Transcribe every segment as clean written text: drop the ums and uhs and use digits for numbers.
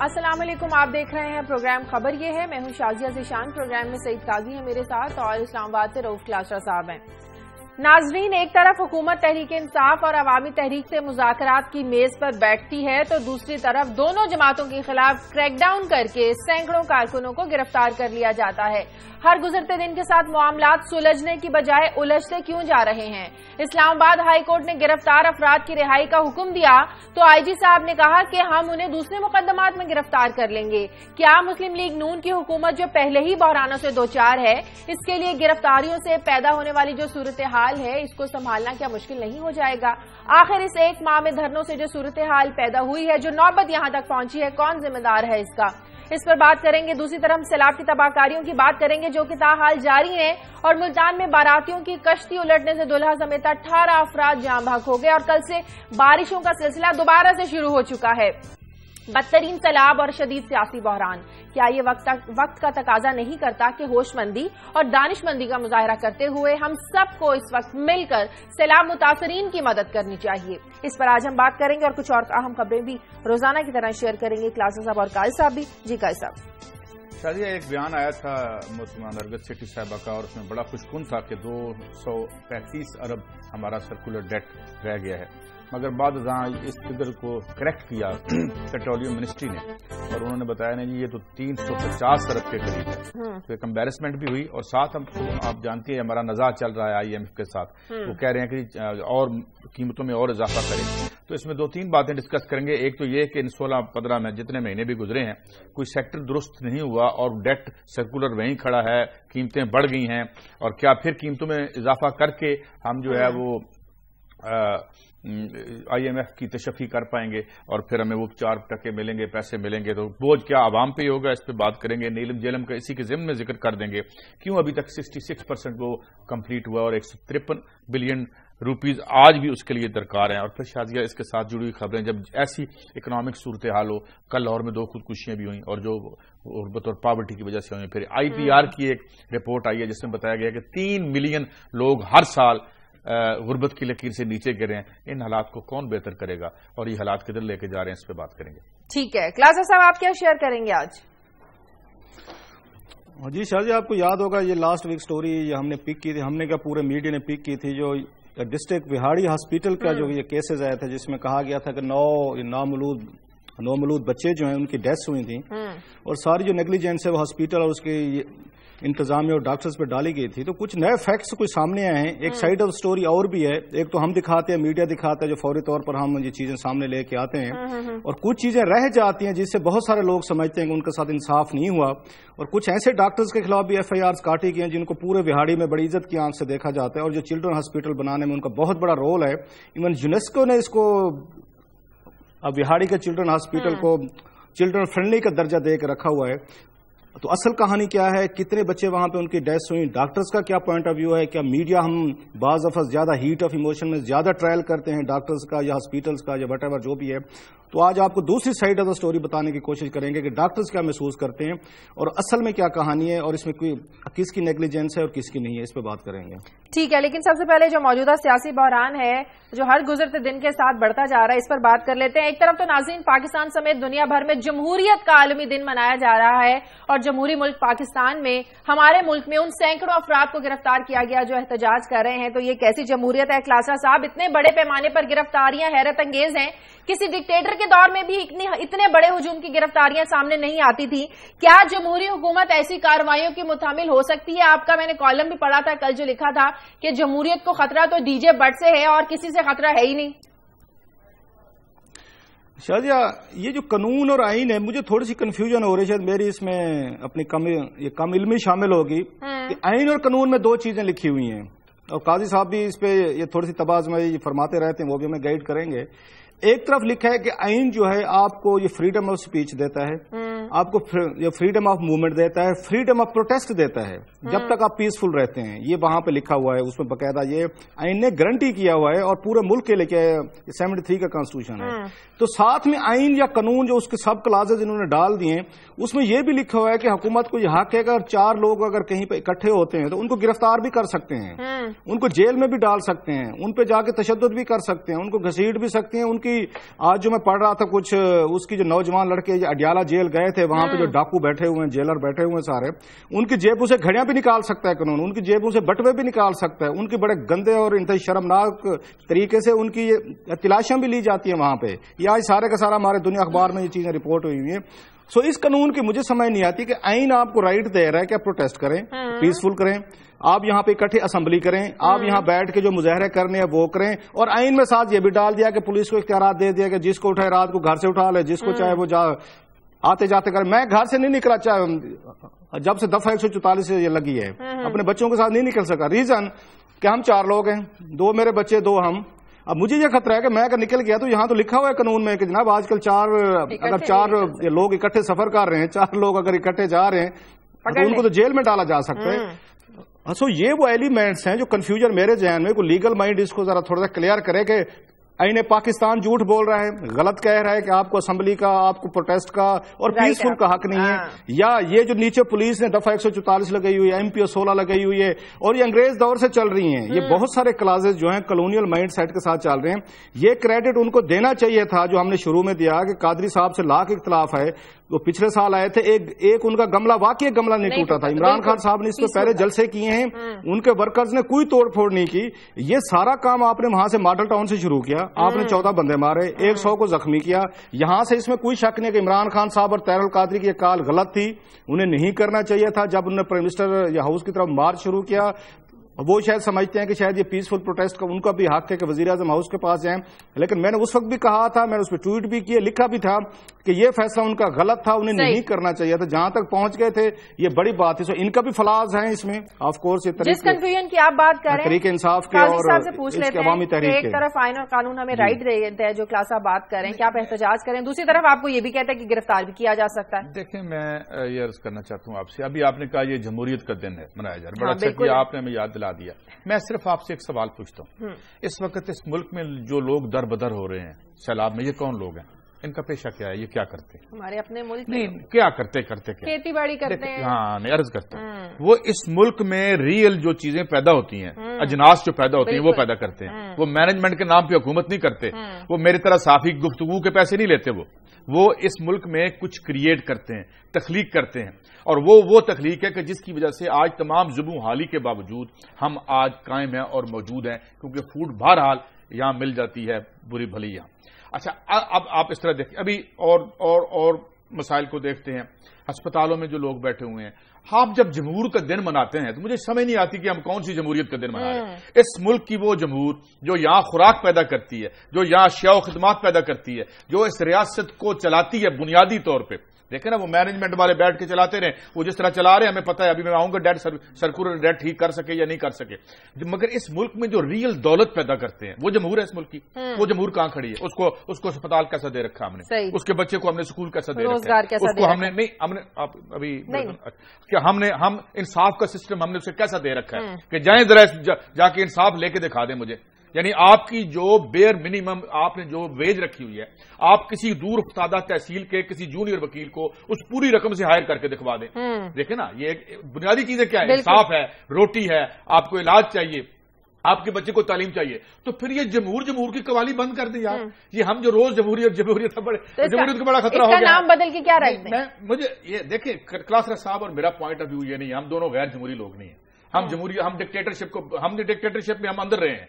السلام علیکم، آپ دیکھ رہے ہیں پروگرام خبر یہ ہے۔ میں ہوں شازیہ ذیشان۔ پروگرام میں سعید قاضی ہے میرے ساتھ اور اسلام آباد سے رؤف کلاشرا صاحب ہیں۔ ناظرین، ایک طرف حکومت تحریک انصاف اور عوامی تحریک سے مذاکرات کی میز پر بیٹھتی ہے تو دوسری طرف دونوں جماعتوں کے خلاف کریک ڈاؤن کر کے سینکڑوں کارکنوں کو گرفتار کر لیا جاتا ہے۔ ہر گزرتے دن کے ساتھ معاملات سلجھنے کی بجائے الجھتے کیوں جا رہے ہیں؟ اسلام آباد ہائی کورٹ نے گرفتار افراد کی رہائی کا حکم دیا تو آئی جی صاحب نے کہا کہ ہم انہیں دوسرے مقدمات میں گرفتار کر لیں گے۔ کیا مسلم لیگ نون کی حکومت جو پہلے ہی بحرانوں سے دوچار ہے، اس کے لیے گرفتاریوں سے پیدا ہونے والی جو صورتحال ہے اس کو سنبھالنا کیا مشکل نہیں ہو جائے گا؟ آخر اس ایک ماہ میں دھرنوں سے جو صورتحال پیدا ہوئی ہے، جو نوبت یہاں تک پہنچی ہے، کون ذمہ دار ہے اس کا؟ اس پر بات کریں گے۔ دوسری طرف سیلاب کی تباہ کاریوں کی بات کریں گے جو کہ تاحال جاری ہیں، اور ملتان میں باراتیوں کی کشتی الٹنے سے دلہا سمیت 18 افراد جاں بحق ہو گئے اور کل سے بارشوں کا سلسلہ دوبارہ سے شروع ہو چکا ہے۔ بدترین سیلاب اور شدید سیاسی بحران، کیا یہ وقت کا تقاضا نہیں کرتا کہ ہوش مندی اور دانش مندی کا مظاہرہ کرتے ہوئے ہم سب کو اس وقت مل کر سیلاب متاثرین کی مدد کرنی چاہیے؟ اس پر آج ہم بات کریں گے اور کچھ اور اہم خبریں بھی روزانہ کی طرح شیئر کریں گے کلاسر صاحب اور قائل صاحب بھی۔ جی قائل صاحب۔ شادیہ، ایک بیان آیا تھا محترمہ نرگس سیٹھی صاحبہ کا اور اس میں بڑا خوش کن تھا کہ 235 ارب ہمارا سرکولر ڈیٹ رہ گیا ہے، مگر بعد ازاں اس فگر کو کریکٹ کیا پیٹرولیم منسٹری نے اور انہوں نے بتایا نہیں جی یہ تو 350 ارب کے قریب ہے۔ تو ایک امبیرسمنٹ بھی ہوئی اور ساتھ ہم آپ جانتے ہیں ہمارا نزاع چل رہا ہے IMF کے ساتھ، وہ کہہ رہے ہیں کہ اور قیمتوں میں اور اضافہ کریں۔ تو اس میں 2-3 باتیں ڈسکس کریں گے۔ ایک تو یہ کہ ان 16-15 میں جتنے مہینے بھی گزرے ہیں کوئی سیکٹر درست نہیں ہوا اور ڈیٹ سرکولر وہیں کھڑا ہے، قیمتیں بڑھ گئی ہیں، اور کیا پھر قیمتوں میں اضافہ کر کے ہم جو ہے وہ IMF کی تشفی کر پائیں گے اور پھر ہمیں وہ 4% ملیں گے، پیسے ملیں گے، تو بوجھ کیا عوام پہ ہوگا؟ اس پہ بات کریں گے۔ نیلم جیلم کا اسی کے ضمن میں ذکر کر دیں گے، کیوں ابھی تک 66% وہ کمپلیٹ ہوا اور 153 بلین روپیز آج بھی اس کے لیے درکار ہیں۔ اور پھر شازیہ اس کے ساتھ جڑی ہوئی خبریں، جب ایسی اکنامک صورتحال ہو، کل لاہور میں 2 خودکشیاں بھی ہوئیں اور جو غربت اور پاورٹی کی وجہ سے ہوئیں، پھر IPR کی ایک رپورٹ آئی ہے جس میں بتایا گیا کہ 3 ملین لوگ ہر سال غربت کی لکیر سے نیچے گرے ہیں۔ ان حالات کو کون بہتر کرے گا اور یہ حالات کدھر لے کے جا رہے ہیں، اس پہ بات کریں گے۔ ٹھیک ہے کلاسر صاحب، آپ کیا شیئر کریں گے آج؟ جی شازیہ، آپ کو یاد ہوگا یہ لاسٹ ویک سٹوری یہ ہم نے پک کی تھی، ہم نے کیا پورے میڈیا نے پک کی تھی، جو ڈسٹرکٹ وہاڑی ہاسپٹل کا جو یہ کیسز آئے تھے جس میں کہا گیا تھا کہ 9 مولود بچے جو ہیں ان کی ڈیتھس ہوئی تھیں اور ساری جو نیگلیجنس ہے وہ ہاسپٹل اور اس کے انتظامیہ اور ڈاکٹرز پہ ڈالی گئی تھی۔ تو کچھ نئے فیکٹس کوئی سامنے آئے ہیں، ایک سائیڈ آف سٹوری اور بھی ہے۔ ایک تو ہم دکھاتے ہیں، میڈیا دکھاتا ہے جو فوری طور پر ہم یہ چیزیں سامنے لے کے آتے ہیں، اور کچھ چیزیں رہ جاتی ہیں جس سے بہت سارے لوگ سمجھتے ہیں کہ ان کے ساتھ انصاف نہیں ہوا، اور کچھ ایسے ڈاکٹرز کے خلاف بھی FIRs کاٹی گئی ہیں جن کو پورے وہاڑی میں بڑی عزت کی آنکھ سے دیکھا جاتا ہے، اور جو چلڈرن ہاسپٹل بنانے میں ان کا بہت بڑا رول ہے۔ ایون یونیسکو نے اس کو اب وہاڑی کے چلڈرن ہاسپٹل کو چلڈرن فرینڈلی کا درجہ دے کے رکھا ہوا ہے۔ تو اصل کہانی کیا ہے، کتنے بچے وہاں پہ ان کی ڈیتھس ہوئی، ڈاکٹرز کا کیا پوائنٹ آف ویو ہے؟ کیا میڈیا ہم بعض دفعہ زیادہ ہیٹ آف ایموشن میں زیادہ ٹرائل کرتے ہیں ڈاکٹرز کا یا ہاسپٹلز کا یا وٹ ایور جو بھی ہے؟ تو آج آپ کو دوسری سائڈ آف دا سٹوری بتانے کی کوشش کریں گے کہ ڈاکٹرز کیا محسوس کرتے ہیں اور اصل میں کیا کہانی ہے، اور اس میں کس کی نیگلیجنس ہے اور کس کی نہیں ہے، اس پہ بات کریں گے۔ ٹھیک ہے، لیکن سب سے پہلے جو موجودہ سیاسی بحران ہے جو ہر گزرتے دن کے ساتھ بڑھتا جا رہا ہے، اس پر بات کر لیتے ہیں۔ ایک طرف تو ناظرین پاکستان سمیت دنیا بھر میں جمہوریت کا عالمی دن منایا جا رہا ہے، اور جمہوری ملک پاکستان میں ہمارے ملک میں ان سینکڑوں افراد کو گرفتار کیا گیا جو احتجاج کر رہے ہیں۔ تو یہ کیسی جمہوریت ہے کلاسرا صاحب؟ اتنے بڑے پیمانے پر گرفتاریاں حیرت انگیز ہیں۔ کسی ڈکٹیٹر کے دور میں بھی اتنے بڑے ہجوم کی گرفتاریاں سامنے نہیں آتی تھی۔ کیا جمہوری حکومت ایسی کارروائیوں کی متحمل ہو سکتی ہے؟ آپ کا میں نے کالم بھی پڑھا تھا کل جو لکھا تھا کہ جمہوریت کو خطرہ تو DJ بٹ سے ہے اور کسی سے خطرہ ہے ہی نہیں۔ شازیہ، یہ جو قانون اور آئین ہے مجھے تھوڑی سی کنفیوژن ہو رہی ہے، شاید میری اس میں اپنی کم علمی شامل ہوگی کہ آئین اور قانون میں 2 چیزیں لکھی ہوئی ہیں، اور قاضی صاحب بھی اس پہ یہ تھوڑی سی تباز میں یہ فرماتے رہتے ہیں، وہ بھی ہمیں گائیڈ کریں گے۔ ایک طرف لکھا ہے کہ آئین جو ہے آپ کو یہ فریڈم آف سپیچ دیتا ہے، آپ کو یہ فریڈم آف موومنٹ دیتا ہے، فریڈم آف پروٹیسٹ دیتا ہے جب تک آپ پیسفل رہتے ہیں، یہ وہاں پہ لکھا ہوا ہے، اس میں باقاعدہ یہ آئین نے گارنٹی کیا ہوا ہے اور پورے ملک کے لیے 73 کا کانسٹیٹیوشن ہے۔ تو ساتھ میں آئین یا قانون جو اس کے سب کلازز انہوں نے ڈال دیے ہیں اس میں یہ بھی لکھا ہوا ہے کہ حکومت کو یہ حق ہے کہ اگر 4 لوگ اگر کہیں پہ اکٹھے ہوتے ہیں تو ان کو گرفتار بھی کر سکتے ہیں، ان کو جیل میں بھی ڈال سکتے ہیں، ان پہ جا کے تشدد بھی کر سکتے ہیں، ان کو گھسیٹ بھی سکتے ہیں، ان کی آج جو میں پڑھ رہا تھا کچھ اس کی جو نوجوان لڑکے اڈیالہ جیل گئے تھے، وہاں پہ جو ڈاکو بیٹھے ہوئے ہیں، جیلر بیٹھے ہوئے ہیں سارے، ان کی جیبوں سے گھڑیاں بھی نکال سکتا ہے قانون، ان کی جیبوں سے بٹوے بھی نکال سکتا ہے، ان کی بڑے گندے اور انتہائی شرمناک طریقے سے ان کی تلاشیاں بھی لی جاتی ہیں وہاں پہ. یہ آج سارے کا سارا ہمارے دنیا اخبار میں یہ چیزیں رپورٹ ہوئی ہیں. سو اس قانون کی مجھے سمجھ نہیں آتی کہ آئین آپ کو رائٹ دے رہا ہے کہ آپ پروٹیسٹ کریں، پیسفل کریں، آپ یہاں پہ اکٹھے اسمبلی کریں، آپ یہاں بیٹھ کے جو مظاہرے کرنے ہیں وہ کریں، اور آئین میں ساتھ یہ بھی ڈال دیا کہ پولیس کو اختیارات دے دیا کہ جس کو اٹھائے رات کو گھر سے اٹھا لے، جس کو چاہے وہ آتے جاتے کرے. میں گھر سے نہیں نکلا، چاہے جب سے دفعہ 144 سے یہ لگی ہے اپنے بچوں کے ساتھ نہیں نکل سکا. ریزن کہ ہم 4 لوگ ہیں، 2 میرے بچے 2 ہم. اب مجھے یہ خطرہ ہے کہ میں اگر نکل گیا تو یہاں تو لکھا ہوا ہے قانون میں کہ جناب آج کل 4 لوگ اکٹھے سفر کر رہے ہیں، 4 لوگ اگر اکٹھے جا رہے ہیں تو ان کو تو جیل میں ڈالا جا سکتا ہے. سو یہ وہ ایلیمنٹس ہیں جو کنفیوژن میرے ذہن میں، کوئی لیگل مائنڈ اس کو ذرا تھوڑا سا کلیئر کرے کہ آئین پاکستان جھوٹ بول رہا ہے، غلط کہہ رہا ہے کہ آپ کو اسمبلی کا، آپ کو پروٹیسٹ کا اور پیسفل کا حق نہیں ہے، یا یہ جو نیچے پولیس نے دفعہ 144 لگائی ہوئی ہے، MP 16 لگائی ہوئی ہے اور یہ انگریز دور سے چل رہی ہیں. یہ بہت سارے کلازز جو ہیں کلونیل مائنڈ سیٹ کے ساتھ چل رہے ہیں. یہ کریڈٹ ان کو دینا چاہیے تھا جو ہم نے شروع میں دیا کہ قادری صاحب سے لاکھ اختلاف ہے. وہ پچھلے سال آئے تھے، ایک ان کا گملہ واقعی گملہ نہیں ٹوٹا تھا. عمران خان صاحب نے اس سے پہلے جلسے کیے ہیں، ان کے ورکرز نے کوئی توڑ پھوڑ نہیں کی. یہ سارا کام آپ نے وہاں سے ماڈل ٹاؤن سے شروع کیا، آپ نے 14 بندے مارے، 100 کو زخمی کیا. یہاں سے اس میں کوئی شک نہیں کہ عمران خان صاحب اور طاہر القادری کی یہ کال غلط تھی، انہیں نہیں کرنا چاہیے تھا. جب انہوں نے پرائم منسٹر یا ہاؤس کی طرف مارچ شروع کیا، وہ شاید سمجھتے ہیں کہ شاید یہ پیسفل پروٹیسٹ کا ان کا بھی حق ہے کہ وزیر اعظم ہاؤس کے پاس جائیں. لیکن میں نے اس وقت بھی کہا تھا، میں نے اس پہ ٹویٹ بھی کیا، لکھا بھی تھا کہ یہ فیصلہ ان کا غلط تھا، انہیں نہیں کرنا چاہیے تھا. جہاں تک پہنچ گئے تھے یہ بڑی بات ہے. سو ان کا بھی فلاز ہیں اس میں، آف کورس. جس کنفیوژن کی آپ بات کر رہے ہیں، تحریک انصاف کے اور عوامی تحریک کے، ایک طرف آئین اور قانون ہمیں رائٹ دیتے ہیں جو کلاس آپ بات کر رہے ہیں کہ آپ احتجاج کریں، دوسری طرف آپ کو یہ بھی کہتا ہے کہ گرفتار بھی کیا جا سکتا ہے. دیکھیں میں یہ عرض کرنا چاہتا ہوں آپ سے، ابھی آپ نے کہا یہ جمہوریت کا دن ہے منایا جا رہا ہے، بڑا اچھا کیا آپ نے ہمیں یاد دلا دیا. میں صرف آپ سے ایک سوال پوچھتا ہوں، اس وقت اس ملک میں جو لوگ در بدر ہو رہے ہیں سیلاب میں، یہ کون لوگ ہیں؟ ان کا پیشہ کیا ہے؟ یہ کیا کرتے ہیں؟ ہمارے اپنے ملک نہیں کیا کرتے کھیتی باڑی کرتے ہیں. ہاں نہیں عرض کرتے ہیں وہ اس ملک میں ریئل جو چیزیں پیدا ہوتی ہیں، اجناس جو پیدا ہوتی ہیں وہ پیدا کرتے ہیں. وہ مینجمنٹ کے نام پہ حکومت نہیں کرتے، وہ میری طرح صافی گفتگو کے پیسے نہیں لیتے. وہ اس ملک میں کچھ کریٹ کرتے ہیں، تخلیق کرتے ہیں، اور وہ تخلیق ہے کہ جس کی وجہ سے آج تمام زبوں حالی کے باوجود ہم آج قائم ہیں اور موجود ہیں، کیونکہ فوڈ بہرحال یہاں مل جاتی ہے بری بھلی یہاں. اچھا اب آپ اس طرح دیکھیں، ابھی اور مسائل کو دیکھتے ہیں. ہسپتالوں میں جو لوگ بیٹھے ہوئے ہیں، آپ جب جمہور کا دن مناتے ہیں تو مجھے سمجھ نہیں آتی کہ ہم کون سی جمہوریت کا دن منا رہے ہیں. اس ملک کی وہ جمہور جو یہاں خوراک پیدا کرتی ہے، جو یہاں اشیاء و خدمات پیدا کرتی ہے، جو اس ریاست کو چلاتی ہے بنیادی طور پہ. دیکھیں نا وہ مینجمنٹ والے بیٹھ کے چلاتے رہے، وہ جس طرح چلا رہے ہیں ہمیں پتہ ہے. ابھی میں آؤں گا ڈیٹ سرکولر ڈیٹ ٹھیک کر سکے یا نہیں کر سکے، مگر اس ملک میں جو ریئل دولت پیدا کرتے ہیں وہ جمہور ہے اس ملک کی. وہ جمہور کہاں کھڑی ہے؟ اس کو اسپتال کیسا دے رکھا ہم نے، اس کے بچے کو ہم نے اسکول کیسا دے رکھا ہے، اس کو ہم نے نہیں ابھی کہ ہم انصاف کا سسٹم ہم نے اسے کیسا دے رکھا ہے کہ جائیں ذرا جا کے انصاف لے کے دکھا دیں مجھے. یعنی آپ کی جو بیئر منیمم آپ نے جو ویج رکھی ہوئی ہے، آپ کسی دور افتادہ تحصیل کے کسی جونیئر وکیل کو اس پوری رقم سے ہائر کر کے دکھوا دیں. دیکھیں نا یہ بنیادی چیزیں کیا ہے، انصاف ہے، روٹی ہے، آپ کو علاج چاہیے، آپ کے بچے کو تعلیم چاہیے. تو پھر یہ جمہور کی قوالی بند کر دیں یار. یہ ہم جو روز جمہوریت کا بڑا خطرہ ہو گیا. نام بدل کے کیا رکھ دیں؟ مجھے یہ دیکھیں کلاسرا صاحب اور میرا پوائنٹ آف ویو یہ نہیں، ہم دونوں غیر جمہوری لوگ نہیں ہیں. ہم ڈکٹیٹرشپ میں ہم اندر رہے ہیں،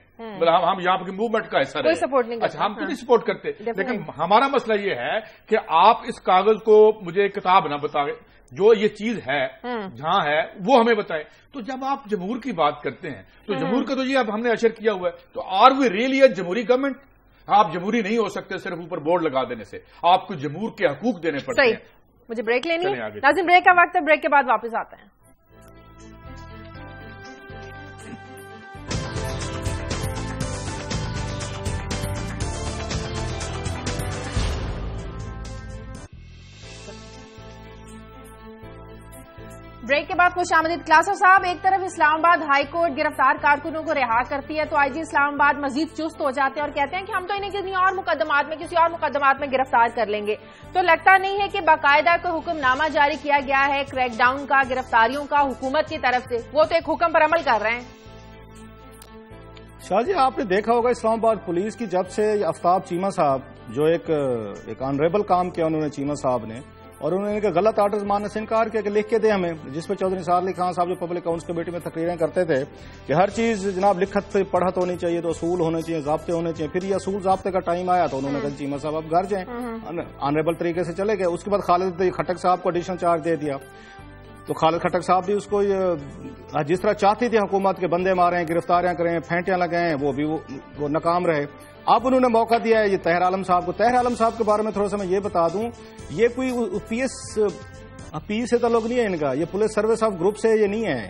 ہم یہاں کی موومنٹ کا حصہ رہے ہیں. اچھا ہم کیوں نہیں سپورٹ کرتے؟ لیکن ہمارا مسئلہ یہ ہے کہ آپ اس کاغذ کو مجھے کتاب نہ بتائیں، جو یہ چیز ہے جہاں ہے وہ ہمیں بتائیں. تو جب آپ جمہور کی بات کرتے ہیں تو جمہور کا تو یہ اب ہم نے اشر کیا ہوا ہے. تو آر وی ریئلی اے جمہوری گورنمنٹ؟ آپ جمہوری نہیں ہو سکتے صرف اوپر بورڈ لگا دینے سے، آپ کو جمہور کے حقوق دینے پڑتے ہیں. مجھے بریک لینی ہے ناظرین، بریک کا وقت ہے، بریک کے بعد واپس آتے ہیں. بریک کے بعد خوش آمدید. کلاسر صاحب، ایک طرف اسلام آباد ہائی کورٹ گرفتار کارکنوں کو رہا کرتی ہے تو آئی جی اسلام آباد مزید چست ہو جاتے ہیں اور کہتے ہیں کہ ہم تو انہیں کسی اور مقدمات میں گرفتار کر لیں گے. تو لگتا نہیں ہے کہ باقاعدہ کوئی حکم نامہ جاری کیا گیا ہے کریک ڈاؤن کا، گرفتاریوں کا حکومت کی طرف سے، وہ تو ایک حکم پر عمل کر رہے ہیں. شاہ جی آپ نے دیکھا ہوگا اسلام آباد پولیس کی جب سے آفتاب چیمہ صاحب جو ایک آنریبل کام کیا انہوں نے چیمہ صاحب نے، اور انہوں نے غلط آرڈرز ماننے سے انکار کیا کہ لکھ کے دیں ہمیں، جس پہ چودھری نثار علی خان صاحب جو پبلک اکاؤنٹس کمیٹی میں تقریریں کرتے تھے کہ ہر چیز جناب لکھت پڑھت ہونی چاہیے، تو اصول ہونے چاہیے، ضابطے ہونے چاہیے. پھر یہ اصول ضابطے کا ٹائم آیا تو انہوں نے کہا چیمہ صاحب آپ گھر جائیں، آنریبل طریقے سے چلے گئے. اس کے بعد خالد کھٹک صاحب کو ایڈیشنل چارج دے دیا، تو خالد کھٹک صاحب بھی اس کو جس طرح چاہتی تھی حکومت کے بندے ماریں، گرفتاریاں کریں، پھینٹیاں لگائیں، وہ ناکام رہے. اب انہوں نے موقع دیا ہے یہ طاہر عالم صاحب کو. طاہر عالم صاحب کے بارے میں تھوڑا سا میں یہ بتا دوں، یہ کوئی پی سے تعلق نہیں ہے ان کا، یہ پولیس سروس آف گروپ سے یہ نہیں ہے،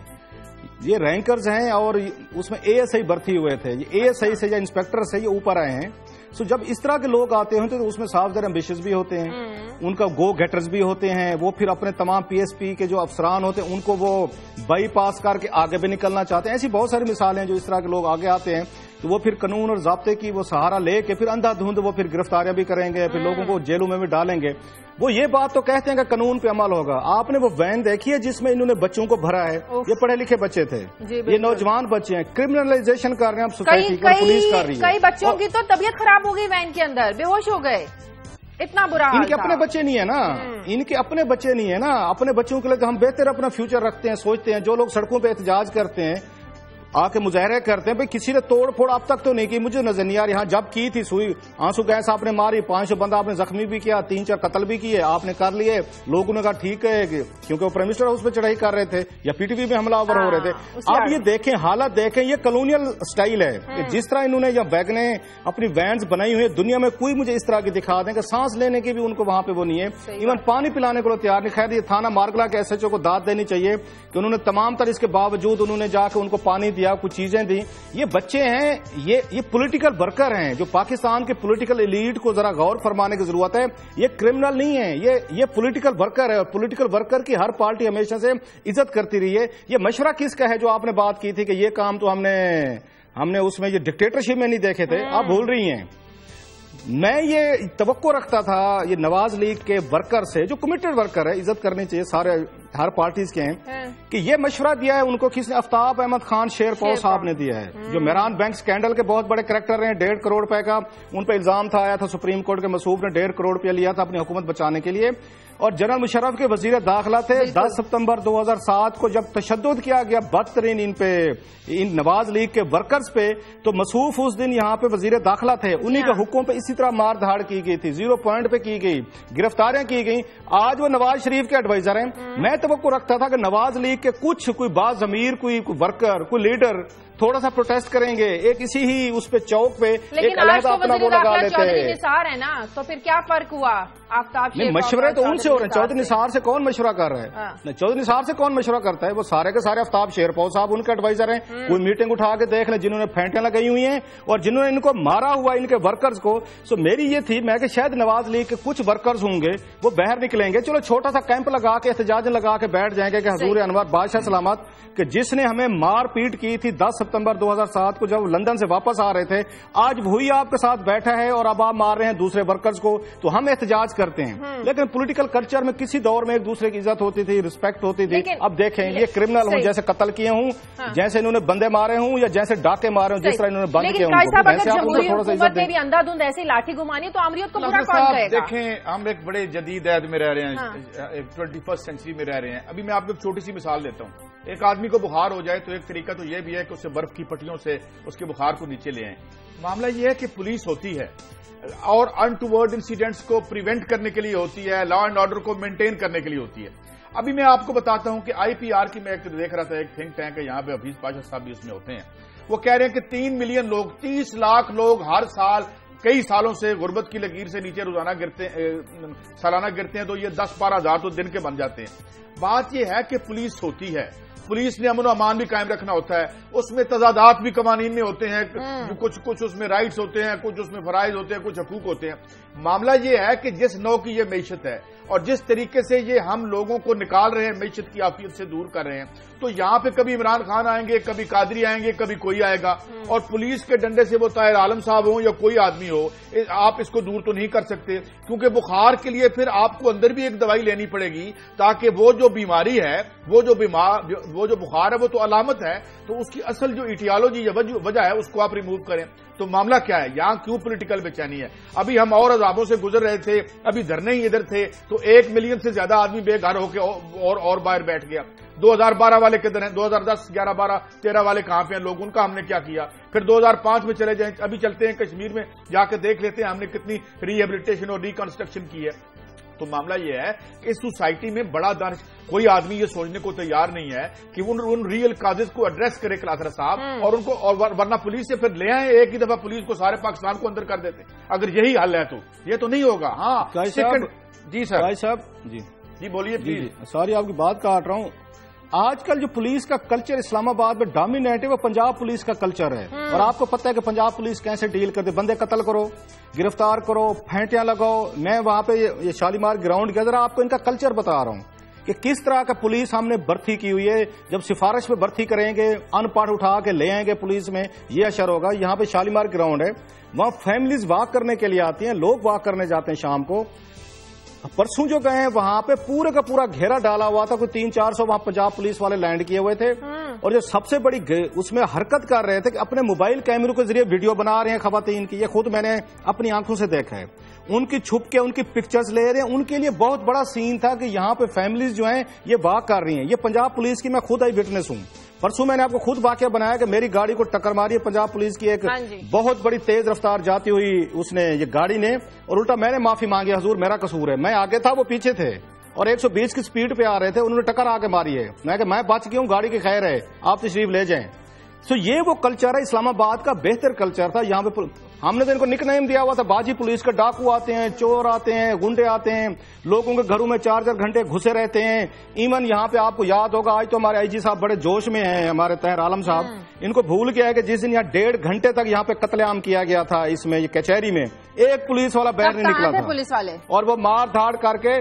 یہ رینکرز ہیں اور اس میں اے ایس آئی بھرتی ہوئے تھے. یہ اے ایس آئی سے یا انسپیکٹر سے یہ اوپر آئے ہیں. سو جب اس طرح کے لوگ آتے ہیں تو اس میں صاف ذرا ایمبیشس بھی ہوتے ہیں، ان کا گو گیٹرز بھی ہوتے ہیں. وہ پھر اپنے تمام پی ایس پی کے جو افسران ہوتے ہیں ان کو وہ بائی پاس کر کے آگے بھی نکلنا چاہتے ہیں. ایسی بہت ساری مثالیں ہیں جو اس طرح کے لوگ آگے آتے ہیں تو وہ پھر قانون اور ضابطے کی وہ سہارا لے کے پھر اندھا دھند وہ پھر گرفتاریاں بھی کریں گے، پھر لوگوں کو جیلوں میں بھی ڈالیں گے. وہ یہ بات تو کہتے ہیں کہ قانون پہ عمل ہوگا. آپ نے وہ وین دیکھی ہے جس میں انہوں نے بچوں کو بھرا ہے؟ یہ پڑھے لکھے بچے تھے، یہ نوجوان بچے ہیں. کرمنلائزیشن کر رہے ہیں سوسائٹی کی، پولیس کر رہی ہے. کئی بچوں کی تو طبیعت خراب ہو گئی وین کے اندر، بے ہوش ہو گئے. اتنا برا ان کے اپنے بچے نہیں ہیں نا، ان کے اپنے بچے نہیں ہیں نا. اپنے بچوں کے لیے تو ہم بہتر اپنا فیوچر رکھتے ہیں، سوچتے ہیں. جو لوگ سڑکوں پہ احتجاج کرتے ہیں، آ کے مظاہرے کرتے ہیں، بھائی کسی نے توڑ پھوڑ اب تک تو نہیں کی، مجھے نظر نہیں آ رہی. ہاں جب کی تھی سوئی آنسو گیس آپ نے ماری، 500 بندہ آپ نے زخمی بھی کیا، 3-4 قتل بھی کیے، آپ نے کر لیے. لوگوں نے کہا ٹھیک ہے کیونکہ وہ پرائم منسٹر ہاؤس پہ چڑھائی کر رہے تھے یا پی ٹی وی میں حملہ آور ہو رہے تھے. اب یہ دیکھیں حالت دیکھیں، یہ کالونیل سٹائل ہے کہ جس طرح انہوں نے یا ویگنیں اپنی وینز بنائی ہوئی ہیں، دنیا میں کوئی مجھے اس طرح کی دکھا دیں کہ سانس لینے کی بھی ان کو وہاں پہ وہ نہیں ہے، ایون پانی پلانے کو تیار نہیں. خیر یہ تھانہ مارگلا کے ایس ایچ او کو داد دینی چاہیے کہ انہوں نے تمام تر اس کے باوجود انہوں نے جا کے ان کو پانی دیا، کچھ چیزیں دی. یہ بچے ہیں، یہ پولیٹیکل ورکر ہیں جو پاکستان کے پولیٹیکل ایلیٹ کو ذرا غور فرمانے کی ضرورت ہے. یہ کرمنل نہیں ہے، یہ پولیٹیکل ورکر ہے، اور پولیٹیکل ورکر کی ہر پارٹی ہمیشہ سے عزت کرتی رہی ہے. یہ مشورہ کس کا ہے جو آپ نے بات کی تھی کہ یہ کام تو ہم نے اس میں یہ ڈکٹیٹرشپ میں نہیں دیکھے تھے، آپ بھول رہی ہیں. میں یہ توقع رکھتا تھا یہ نواز لیگ کے ورکر سے، جو کمیٹڈ ورکر ہے، عزت کرنی چاہیے سارے ہر پارٹیز کے ہیں، کہ یہ مشورہ دیا ہے ان کو کس نے؟ آفتاب احمد خان شیرپور صاحب نے دیا ہے، جو میران بینک سکینڈل کے بہت بڑے کریکٹر ہیں. 1.5 کروڑ روپے کا ان پہ الزام تھا، آیا تھا سپریم کورٹ کے مصوف نے 1.5 کروڑ روپیہ لیا تھا اپنی حکومت بچانے کے لیے. اور جنرل مشرف کے وزیر داخلہ تھے. 10 ستمبر 2007 کو جب تشدد کیا گیا بدترین ان نواز لیگ کے ورکرز پہ، تو مصوف اس دن یہاں پہ وزیر داخلہ تھے. انہی کے حکم پہ اسی طرح مار دھاڑ کی گئی تھی، 0 پوائنٹ پہ کی گئی، گرفتاریاں کی گئی. آج وہ نواز شریف کے ایڈوائزر ہیں. میں توقع رکھتا تھا کہ نواز لیگ کے کوئی باز ضمیر کوئی ورکر، کوئی لیڈر تھوڑا سا پروٹیسٹ کریں گے، ایک اسی ہی اس پہ چوک پہ ایک علیحدہ اپنا وہ لگا لیتے ہیں. چودھری نثار ہے نا، تو پھر کیا فرق ہوا؟ آفتاب نہیں، مشورے تو ان سے ہو رہے ہیں. چودھری نثار سے کون مشورہ کر رہا ہے؟ نہیں، چودھری نثار سے کون مشورہ کرتا ہے؟ وہ سارے کے سارے آفتاب شیرپور صاحب ان کے ایڈوائزر ہیں. کوئی میٹنگ اٹھا کے دیکھ لیں جنہوں نے پھینٹیاں لگائی ہوئی ہیں اور جنہوں نے ان کو مارا ہوا ان کے ورکرز کو. سو میری یہ تھی میں کہ شاید نواز لیگ کے کچھ ورکرز ہوں گے وہ باہر نکلیں گے، چلو چھوٹا سا کیمپ لگا کے احتجاج لگا کے بیٹھ جائیں گے کہ حضور انور بادشاہ سلامت کہ جس نے ہمیں مار پیٹ کی تھی 10 ستمبر 2007 کو جب لندن سے واپس آ رہے تھے، آج وہی آپ کے ساتھ بیٹھا ہے اور اب آپ مار رہے ہیں دوسرے ورکرز کو، تو ہم احتجاج کرتے ہیں. لیکن پولیٹیکل کلچر میں کسی دور میں ایک دوسرے کی عزت ہوتی تھی، رسپیکٹ ہوتی تھی. اب دیکھیں یہ کرمنل ہوں، جیسے قتل کیے ہوں، جیسے انہوں نے بندے مارے ہوں یا جیسے ڈاکے مارے ہوں، جس طرح انہوں نے بند کیے ہوں. ایسے لاٹھی گھمانی تو عمریت کو برا کون کہے گا؟ دیکھیں ہم ایک بڑے جدید عہد میں رہ رہے ہیں، 21 سینچری میں رہ رہے ہیں. ابھی میں آپ کو ایک چھوٹی سی مثال دیتا ہوں. ایک آدمی کو بخار ہو جائے تو ایک طریقہ تو یہ بھی ہے کہ اسے برف کی پٹیوں سے اس کے بخار کو نیچے لے آئیں. معاملہ یہ ہے کہ پولیس ہوتی ہے اور انٹوورڈ انسیڈنٹس کو پریونٹ کرنے کے لیے ہوتی ہے، لا اینڈ آرڈر کو مینٹین کرنے کے لیے ہوتی ہے. ابھی میں آپ کو بتاتا ہوں کہ آئی پی آر کی میں ایک دیکھ رہا تھا، ایک تھنک ٹینک ہے یہاں پہ، حفیظ پاشا صاحب بھی اس میں ہوتے ہیں. وہ کہہ رہے ہیں کہ 3 ملین لوگ، 30 لاکھ لوگ ہر سال کئی سالوں سے غربت کی لکیر سے نیچے روزانہ سالانہ گرتے ہیں، تو یہ 10-12 ہزار تو دن کے بن جاتے ہیں. بات یہ ہے کہ پولیس ہوتی ہے، پولیس نے امن و امان بھی قائم رکھنا ہوتا ہے، اس میں تضادات بھی قوانین میں ہوتے ہیں، کچھ اس میں رائٹس ہوتے ہیں، کچھ اس میں فرائض ہوتے ہیں، کچھ حقوق ہوتے ہیں. معاملہ یہ ہے کہ جس نوع کی یہ معیشت ہے اور جس طریقے سے یہ ہم لوگوں کو نکال رہے ہیں، معیشت کی عافیت سے دور کر رہے ہیں، تو یہاں پہ کبھی عمران خان آئیں گے، کبھی قادری آئیں گے، کبھی کوئی آئے گا، اور پولیس کے ڈنڈے سے وہ طاہر عالم صاحب ہوں یا کوئی آدمی ہو، آپ اس کو دور تو نہیں کر سکتے. کیونکہ بخار کے لیے پھر آپ کو اندر بھی ایک دوائی لینی پڑے گی تاکہ وہ جو بیماری ہے، وہ جو بخار ہے وہ تو علامت ہے، تو اس کی اصل جو ایٹیالوجی یا وجہ ہے اس کو آپ ریموو کریں. تو معاملہ کیا ہے یہاں؟ کیوں پولیٹیکل بے چینی ہے؟ ابھی ہم اور سیلابوں سے گزر رہے تھے, ابھی دھرنے ہی ادھر تھے, تو 1 ملین سے زیادہ آدمی بے گھر ہو کے اور باہر بیٹھ گیا. 2012 والے کدھر ہیں, 2010 11 12 13 والے کہاں پہ ہیں لوگ, ان کا ہم نے کیا کیا. پھر 2005 میں چلے جائیں, ابھی چلتے ہیں کشمیر میں جا کے دیکھ لیتے ہیں ہم نے کتنی ریہیبلیٹیشن اور ریکنسٹرکشن کی ہے. تو معاملہ یہ ہے کہ اس سوسائٹی میں بڑا دانش کوئی آدمی یہ سوچنے کو تیار نہیں ہے کہ ان ریئل کازز کو ایڈریس کرے کلاسرا صاحب, اور ان کو ورنہ پولیس سے پھر لے آئیں ایک ہی دفعہ پولیس کو سارے پاکستان کو اندر کر دیتے. اگر یہی حل ہے تو یہ تو نہیں ہوگا. ہاں جی سر صاحب جی بولیے پلیز. سوری آپ کی بات کاٹ رہا ہوں. آج کل جو پولیس کا کلچر اسلام آباد میں ڈومینیٹ ہے وہ پنجاب پولیس کا کلچر ہے, اور آپ کو پتہ ہے کہ پنجاب پولیس کیسے ڈیل کرتے, بندے قتل کرو, گرفتار کرو, پھینٹیاں لگاؤ. میں وہاں پہ یہ شالیمار گراؤنڈ کے ذرا آپ کو ان کا کلچر بتا رہا ہوں کہ کس طرح کا پولیس ہم نے بھرتی کی ہوئی ہے. جب سفارش پہ بھرتی کریں گے ان پڑھ اٹھا کے لے آئیں گے پولیس میں, یہ اشر ہوگا. یہاں پہ شالیمار گراؤنڈ ہے, وہاں فیملیز واک کرنے کے لیے آتی ہیں, لوگ واک کرنے جاتے ہیں شام کو. پرسوں جو گئے ہیں وہاں پہ پورے کا پورا گھیرا ڈالا ہوا تھا, کوئی 300-400 وہاں پنجاب پولیس والے لینڈ کیے ہوئے تھے, اور جو سب سے بڑی اس میں حرکت کر رہے تھے کہ اپنے موبائل کیمروں کے ذریعے ویڈیو بنا رہے ہیں خواتین کی. یہ خود میں نے اپنی آنکھوں سے دیکھا ہے. ان کی چھپ کے ان کی پکچرز لے رہے ہیں. ان کے لیے بہت بڑا سین تھا کہ یہاں پہ فیملیز جو ہیں یہ واک کر رہی ہیں. یہ پنجاب پولیس کی میں خود آئی وٹنس ہوں. پرسوں میں نے آپ کو خود واقعہ بنایا کہ میری گاڑی کو ٹکر ماری ہے پنجاب پولیس کی ایک بہت بڑی تیز رفتار جاتی ہوئی اس نے یہ گاڑی نے, اور الٹا میں نے معافی مانگی, حضور میرا قصور ہے, میں آگے تھا وہ پیچھے تھے اور 120 کی سپیڈ پہ آ رہے تھے, انہوں نے ٹکر آ کے ماری ہے. میں بچ گیا ہوں, گاڑی کی خیر ہے, آپ تشریف لے جائیں. سو یہ وہ کلچر ہے اسلام آباد کا, بہتر کلچر تھا. یہاں پہ ہم نے تو ان کو نک نیم دیا ہوا تھا باجی پولیس کا. ڈاکو آتے ہیں, چور آتے ہیں, گنڈے آتے ہیں, لوگوں کے گھروں میں 4-4 گھنٹے گھسے رہتے ہیں. ایون یہاں پہ آپ کو یاد ہوگا, آج تو ہمارے آئی جی صاحب بڑے جوش میں ہیں, ہمارے طاہر عالم صاحب, ان کو بھول گیا ہے کہ جس دن یہاں 1.5 گھنٹے تک یہاں پہ قتل عام کیا گیا تھا اس میں, یہ کچہری میں ایک پولیس والا باہر نہیں نکلا تھا پولیس والے, اور وہ مار دھاڑ کر کے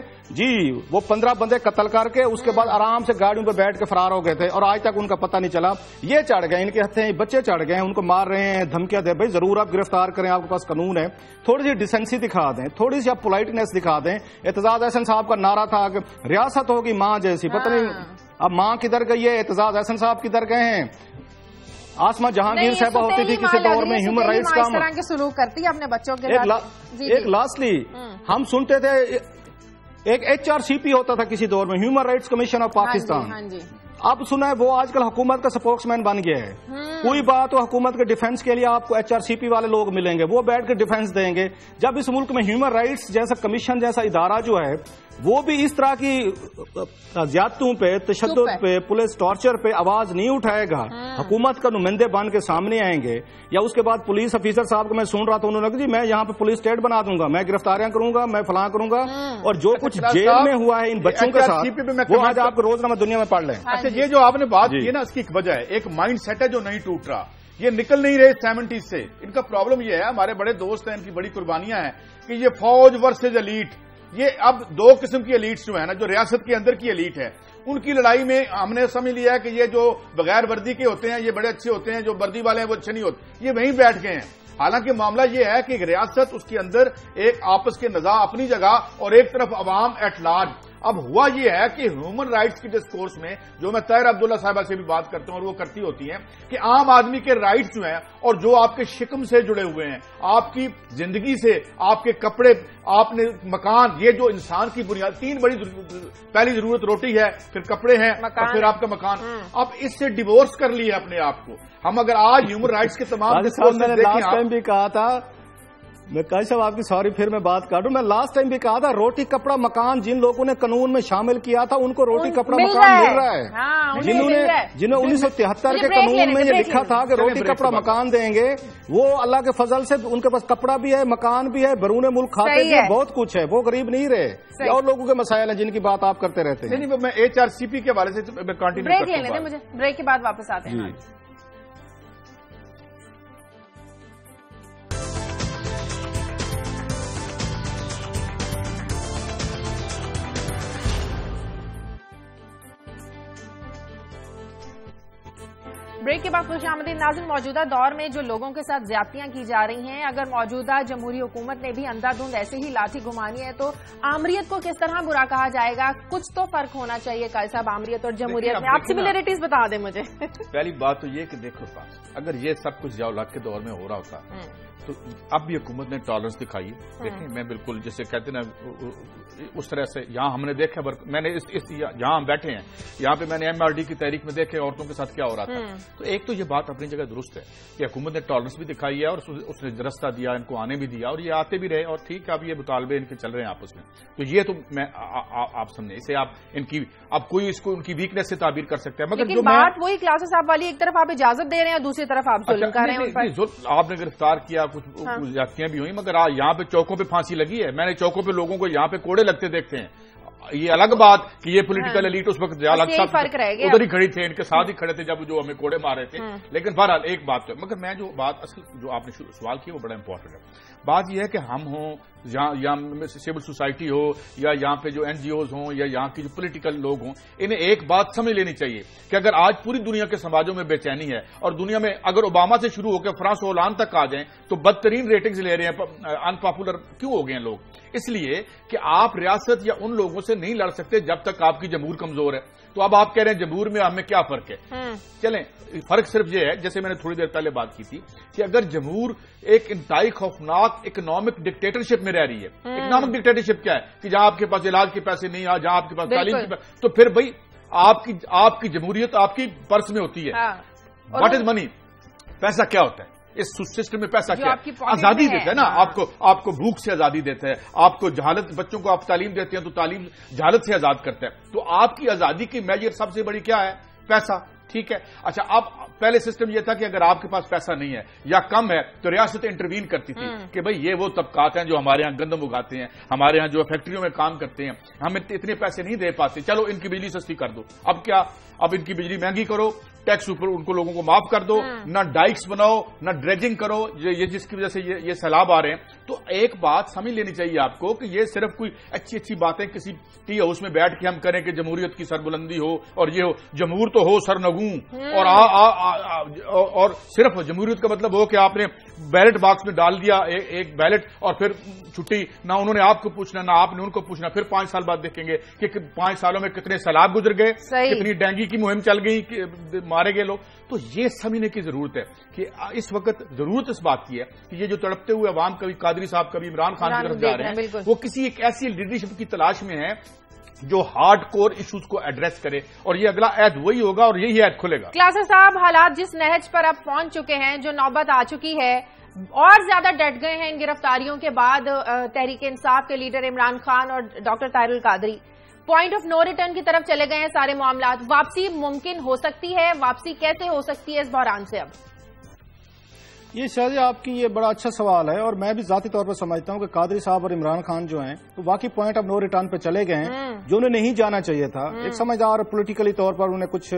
وہ 15 بندے قتل کر کے اس کے بعد آرام سے گاڑیوں پہ بیٹھ کے فرار ہو گئے تھے, اور آج تک ان کا پتہ نہیں چلا. یہ چڑھ گئے, ان کے ہتھیں بچے چڑھ گئے ہیں, ان کو مار رہے ہیں, دھمکیاں دے. بھائی ضرور آپ گرفتار کریں, آپ کے پاس قانون ہے, تھوڑی سی ڈیسنسی دکھا دیں, تھوڑی سی آپ پولائٹنس دکھا دیں. اعتزاز احسن صاحب کا نعرہ تھا کہ ریاست ہوگی ماں جیسی, پتہ نہیں اب ماں کدھر گئی ہے, اعتزاز احسن صاحب کدھر گئے ہیں. آسما جہانگیر صاحبہ ہوتی تھی کسی دور میں ہیومن رائٹس کا سلوک کرتی ہے اپنے بچوں کے ایک لاسٹلی ہم سنتے تھے ایک HRCP ہوتا تھا کسی دور میں, human rights commission of Pakistan. اب سنا ہے وہ آج کل حکومت کا سپوکس مین بن گیا ہے. کوئی بات تو حکومت کے ڈیفنس کے لیے آپ کو HRCP والے لوگ ملیں گے, وہ بیٹھ کے ڈیفنس دیں گے. جب اس ملک میں ہیومن رائٹس جیسا کمیشن جیسا ادارہ جو ہے وہ بھی اس طرح کی زیادتوں پہ, تشدد پہ, پولیس ٹارچر پہ آواز نہیں اٹھائے گا, حکومت کا نمائندے بن کے سامنے آئیں گے, یا اس کے بعد پولیس افیسر صاحب کو میں سن رہا تھا, انہوں نے کہا جی میں یہاں پہ پولیس اسٹیٹ بنا دوں گا, میں گرفتاریاں کروں گا, میں فلاں کروں گا, اور جو کچھ جیل میں ہوا ہے ان بچوں کے ساتھ وہ آج آپ کو روزنامہ دنیا میں پڑھ لیں. اچھا, یہ جو آپ نے بات کی نا اس کی ایک وجہ ہے, ایک مائنڈ سیٹ ہے جو نہیں ٹوٹ رہا, یہ نکل نہیں رہے 70s سے. ان کا پرابلم یہ ہے, ہمارے بڑے دوست ہیں, ان کی بڑی قربانیاں ہیں کہ یہ فوج ورسز ایلیٹ. یہ اب 2 قسم کی ایلیٹس جو ہے نا, جو ریاست کے اندر کی ایلیٹ ہے, ان کی لڑائی میں ہم نے سمجھ لیا ہے کہ یہ جو بغیر وردی کے ہوتے ہیں یہ بڑے اچھے ہوتے ہیں, جو وردی والے ہیں وہ اچھے نہیں ہوتے, یہ وہیں بیٹھ گئے ہیں. حالانکہ معاملہ یہ ہے کہ ایک ریاست اس کے اندر ایک آپس کے نزاع اپنی جگہ, اور ایک طرف عوام ایٹ لارج. اب ہوا یہ ہے کہ ہیومن رائٹس کی ڈسکورس میں جو میں طاہر عبداللہ صاحبہ سے بھی بات کرتا ہوں اور وہ کرتی ہوتی ہیں کہ عام آدمی کے رائٹس جو ہیں اور جو آپ کے شکم سے جڑے ہوئے ہیں, آپ کی زندگی سے, آپ کے کپڑے, آپ نے مکان, یہ جو انسان کی بنیاد 3 بڑی پہلی ضرورت روٹی ہے, پھر کپڑے ہیں, اور پھر آپ کا مکان. اب اس سے ڈیورس کر لیے اپنے آپ کو ہم. اگر آج ہیومن رائٹس کے تمام میں نے لاسٹ ٹائم بھی کہا تھا, میں کئی صاحب آپ کی سوری پھر میں بات کر دوں, میں لاسٹ ٹائم بھی کہا تھا روٹی کپڑا مکان جن لوگوں نے قانون میں شامل کیا تھا ان کو روٹی کپڑا مکان مل رہا ہے. جنہوں 1973 کے قانون میں یہ لکھا تھا کہ روٹی کپڑا مکان دیں گے, وہ اللہ کے فضل سے ان کے پاس کپڑا بھی ہے, مکان بھی ہے, بیرون ملک کھاتے بھی ہیں, بہت کچھ ہے, وہ غریب نہیں رہے. اور لوگوں کے مسائل ہیں جن کی بات آپ کرتے رہتے ہیں. نہیں, میں HRCP کے حوالے سے کنٹینیو کرتا ہوں. بریک کے بعد واپس آتے ہیں. بریک کے بعد خوش آمدید ناظرین. موجودہ دور میں جو لوگوں کے ساتھ زیادتیاں کی جا رہی ہیں، اگر موجودہ جمہوری حکومت نے بھی اندھا دھند ایسے ہی لاٹھی گھمانی ہے تو آمریت کو کس طرح برا کہا جائے گا؟ کچھ تو فرق ہونا چاہیے قائد صاحب آمریت اور جمہوریت میں. آپ سملیرٹیز بتا دیں مجھے. پہلی بات تو یہ کہ دیکھو اگر یہ سب کچھ ضیاء الحق کے دور میں ہو رہا ہوتا تو اب بھی حکومت نے ٹالرنس دکھائی ہے. دیکھیں میں بالکل جیسے کہتے ہیں نا اس طرح سے یہاں ہم نے دیکھا میں نے جہاں ہم بیٹھے ہیں یہاں پہ میں نے MRD کی تحریک میں دیکھے عورتوں کے ساتھ کیا ہو رہا تھا. تو ایک تو یہ بات اپنی جگہ درست ہے کہ حکومت نے ٹالرنس بھی دکھائی ہے اور اس نے رستہ دیا ان کو آنے بھی دیا اور یہ آتے بھی رہے اور ٹھیک ہے اب یہ مطالبے ان کے چل رہے ہیں آپس میں. تو یہ تو میں آپ سمجھیں اسے آپ ان کی اب کوئی اس کو ان کی ویکنیس سے تعبیر کر سکتا ہے. مگر جو بات وہی کلاسز صاحب والی، ایک طرف آپ اجازت دے رہے ہیں اور دوسری طرف آپ ظلم کر رہے ہیں. آپ نے گرفتار کیا کچھ زیادتیاں بھی ہوئی مگر یہاں پہ چوکوں پہ پھانسی لگی ہے. میں نے چوکوں پہ لوگوں کو یہاں پہ کوڑے لگتے دیکھتے ہیں. یہ الگ بات کہ یہ پولیٹیکل ایلیٹ اس وقت ادھر ہی کھڑی تھے ان کے ساتھ ہی کھڑے تھے جب جو ہمیں کوڑے مارے تھے. لیکن بہرحال ایک بات ہے مگر میں جو بات اصل جو آپ نے سوال کیا وہ بڑا امپورٹنٹ ہے. بات یہ ہے کہ ہم ہوں یا سول سوسائٹی ہو یا یہاں پہ جو NGOs ہوں یا یہاں کی جو پولیٹیکل لوگ ہوں انہیں ایک بات سمجھ لینی چاہیے کہ اگر آج پوری دنیا کے سماجوں میں بے چینی ہے اور دنیا میں اگر اوباما سے شروع ہو کے فرانس ہولانڈ تک آ جائیں تو بدترین ریٹنگز لے رہے ہیں. انپاپولر کیوں ہو گئے ہیں لوگ؟ اس لیے کہ آپ ریاست یا ان لوگوں سے نہیں لڑ سکتے جب تک آپ کی جمہور کمزور ہے. تو اب آپ کہہ رہے ہیں جمہور میں ہمیں کیا فرق ہے؟ چلیں فرق صرف یہ ہے جیسے میں نے تھوڑی دیر پہلے بات کی تھی کہ اگر جمہور ایک انتہائی خوفناک اکنامک ڈکٹیٹرشپ میں رہ رہی ہے. اکنامک ڈکٹیٹرشپ کیا ہے کہ جہاں آپ کے پاس علاج کے پیسے نہیں ہے، جہاں آپ کے پاس تعلیم کے پیسے، تو پھر بھائی آپ کی جمہوریت آپ کی پرس میں ہوتی ہے. واٹ از منی؟ پیسہ کیا ہوتا ہے اس سسٹم میں؟ پیسہ کیا آزادی دیتا ہے نا آپ کو بھوک سے آزادی دیتا ہے، آپ کو جہالت، بچوں کو آپ تعلیم دیتے ہیں تو تعلیم جہالت سے آزاد کرتا ہے. تو آپ کی آزادی کی میجر سب سے بڑی کیا ہے؟ پیسہ. ٹھیک ہے. اچھا اب پہلے سسٹم یہ تھا کہ اگر آپ کے پاس پیسہ نہیں ہے یا کم ہے تو ریاست انٹروین کرتی تھی کہ بھئی یہ وہ طبقات ہیں جو ہمارے ہاں گندم اگاتے ہیں، ہمارے ہاں جو فیکٹریوں میں کام کرتے ہیں، ہم اتنے پیسے نہیں دے پاتے، چلو ان کی بجلی سستی کر دو. اب کیا؟ اب ان کی بجلی مہنگی کرو، ٹیکس اوپر ان کو لوگوں کو معاف کر دو، نہ ڈائکس بناؤ نہ ڈریجنگ کرو، یہ جس کی وجہ سے یہ سیلاب آ رہے ہیں. تو ایک بات سمجھ لینی چاہیے آپ کو کہ یہ صرف کوئی اچھی باتیں کسی ٹی ہاؤس میں بیٹھ کے ہم کریں کہ جمہوریت کی سربلندی ہو اور یہ ہو. جمہور تو ہو سرنگوں اور صرف جمہوریت کا مطلب ہو کہ آپ نے بیلٹ باکس میں ڈال دیا ایک بیلٹ اور پھر چھٹی، نہ انہوں نے آپ کو پوچھنا نہ آپ نے ان کو پوچھنا. پھر 5 سال بعد دیکھیں گے کہ 5 سالوں میں کتنے سیلاب گزر گئے، کتنی ڈینگی کی مہم چل گئی، مارے گئے لوگ. تو یہ سمجھنے کی ضرورت ہے کہ اس وقت ضرورت اس بات کی ہے کہ یہ جو تڑپتے ہوئے عوام کبھی قادری صاحب کبھی عمران خان کی طرف جا رہے ہیں وہ کسی ایک ایسی لیڈرشپ کی تلاش میں ہے جو ہارڈ کور ایشوز کو ایڈریس کرے اور یہ اگلا عہد وہی ہوگا اور یہی عہد کھلے گا. کلاسز صاحب حالات جس نہج پر اب پہنچ چکے ہیں، جو نوبت آ چکی ہے، اور زیادہ ڈٹ گئے ہیں ان گرفتاریوں کے بعد تحریک انصاف کے لیڈر عمران خان اور doctor Tahir ul-Qadri. Point of no return کی طرف چلے گئے ہیں سارے معاملات. واپسی ممکن ہو سکتی ہے؟ واپسی کیسے ہو سکتی ہے اس بحران سے؟ اب یہ شاید آپ کی یہ بڑا اچھا سوال ہے اور میں بھی ذاتی طور پر سمجھتا ہوں کہ قادری صاحب اور عمران خان جو ہیں تو واقعی پوائنٹ آف نو ریٹرن پہ چلے گئے ہیں جو انہیں نہیں جانا چاہیے تھا. ایک سمجھدار پولیٹیکلی طور پر انہیں کچھ